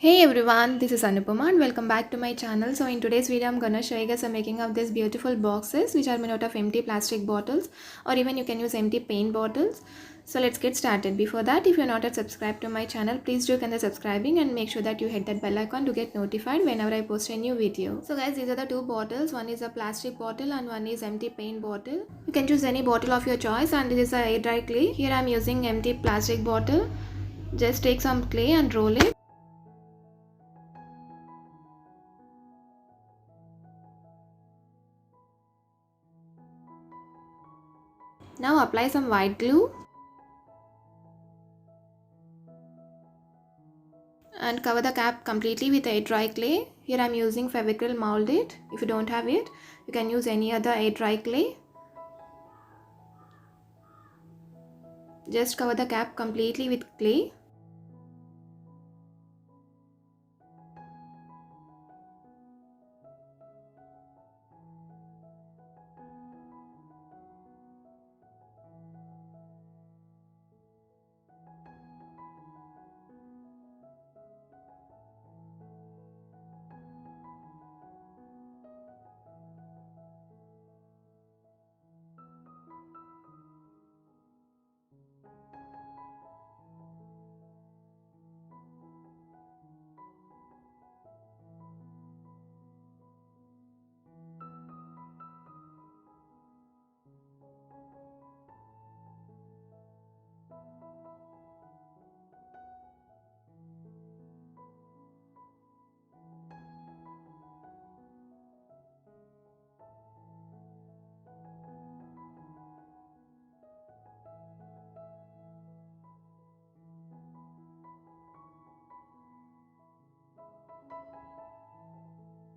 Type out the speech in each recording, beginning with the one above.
Hey everyone, this is Anupama and welcome back to my channel. So in today's video, I'm gonna show you guys some making of these beautiful boxes which are made out of empty plastic bottles, or even you can use empty paint bottles. So let's get started. Before that, if you're not yet subscribed to my channel, please do consider subscribing and make sure that you hit that bell icon to get notified whenever I post a new video. So guys, these are the two bottles. One is a plastic bottle and one is empty paint bottle. You can choose any bottle of your choice, and this is a air dry clay. Here I'm using empty plastic bottle. Just take some clay and roll it. Now apply some white glue and cover the cap completely with air dry clay. Here I am using Fevicryl Mold It. If you don't have it, you can use any other air dry clay. Just cover the cap completely with clay.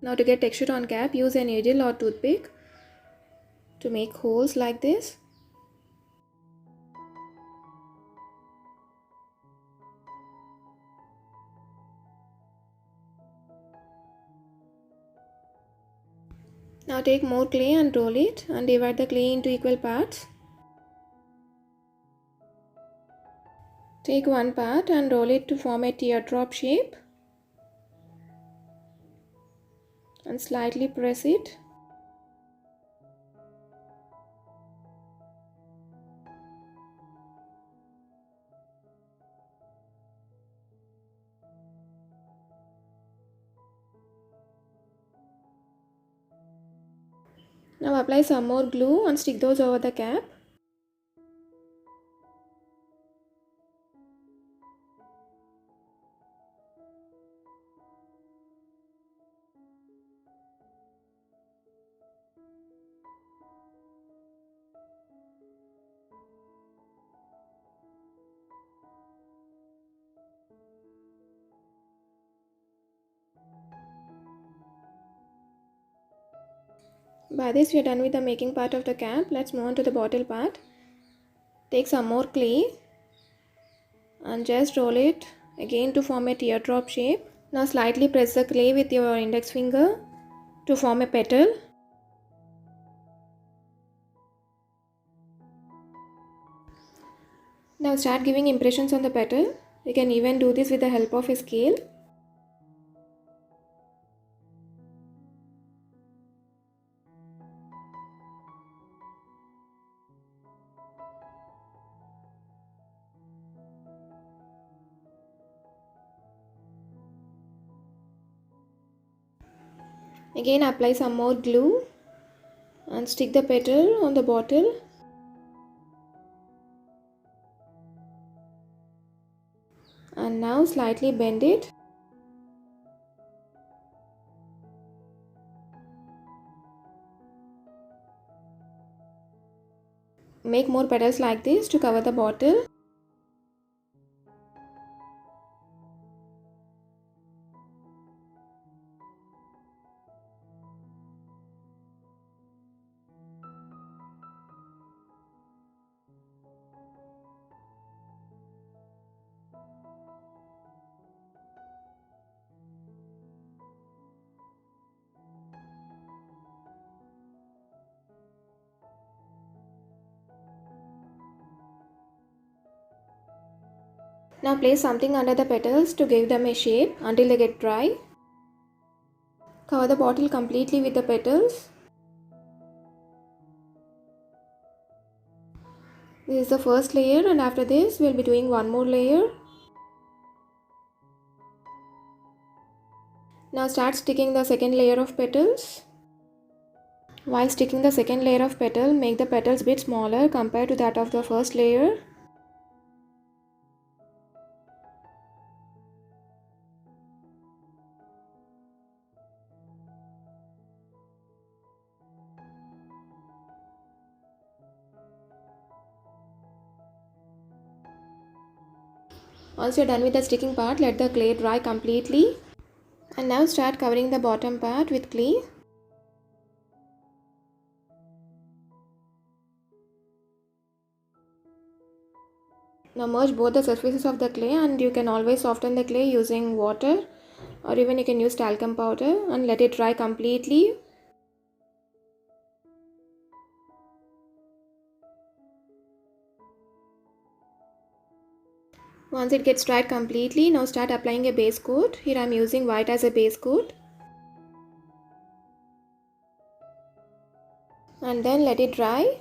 Now to get texture on cap, use a needle or toothpick to make holes like this. Now take more clay and roll it and divide the clay into equal parts. Take one part and roll it to form a teardrop shape and slightly press it. Now apply some more glue and stick those over the cap. By this we are done with the making part of the cap. Let's move on to the bottle part. Take some more clay and just roll it again to form a teardrop shape. Now slightly press the clay with your index finger to form a petal. Now start giving impressions on the petal. You can even do this with the help of a scale. Again apply some more glue and stick the petal on the bottle. And now slightly bend it. Make more petals like this to cover the bottle. Now place something under the petals to give them a shape until they get dry. Cover the bottle completely with the petals. This is the first layer, and after this we'll be doing one more layer. Now start sticking the second layer of petals. While sticking the second layer of petal, make the petals a bit smaller compared to that of the first layer. Once you're done with the sticking part, let the clay dry completely. And now start covering the bottom part with clay. Now merge both the surfaces of the clay, and you can always soften the clay using water, or even you can use talcum powder, and let it dry completely. Once it gets dried completely, now start applying a base coat. Here I am using white as a base coat. And then let it dry.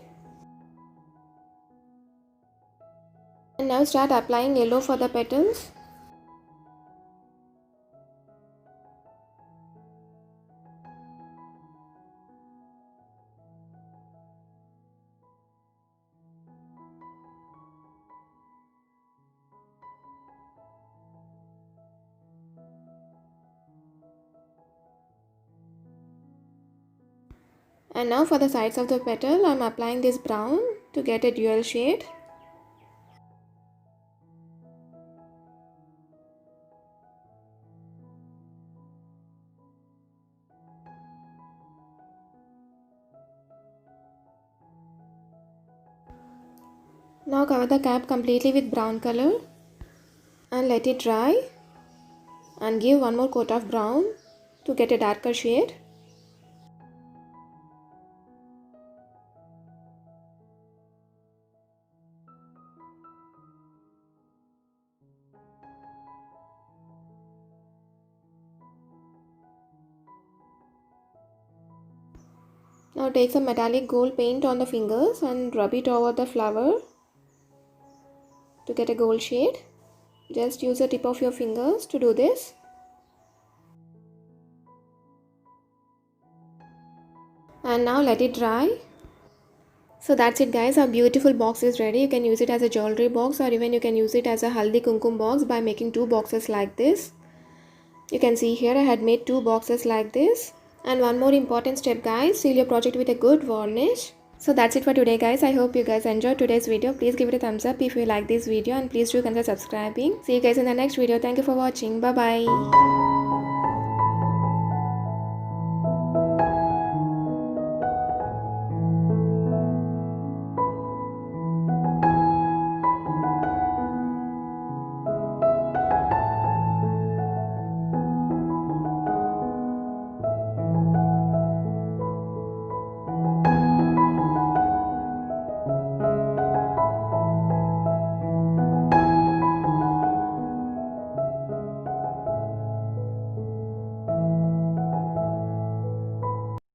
And now start applying yellow for the petals. And now for the sides of the petal, I am applying this brown to get a dual shade. Now cover the cap completely with brown color and let it dry, and give one more coat of brown to get a darker shade. Now take some metallic gold paint on the fingers and rub it over the flower to get a gold shade. Just use the tip of your fingers to do this. And now let it dry. So that's it guys, our beautiful box is ready. You can use it as a jewelry box, or even you can use it as a haldi kumkum box by making two boxes like this. You can see here I had made two boxes like this. And one more important step guys, seal your project with a good varnish. So that's it for today guys. I hope you guys enjoyed today's video. Please give it a thumbs up if you like this video, and please do consider subscribing. See you guys in the next video. Thank you for watching. Bye bye.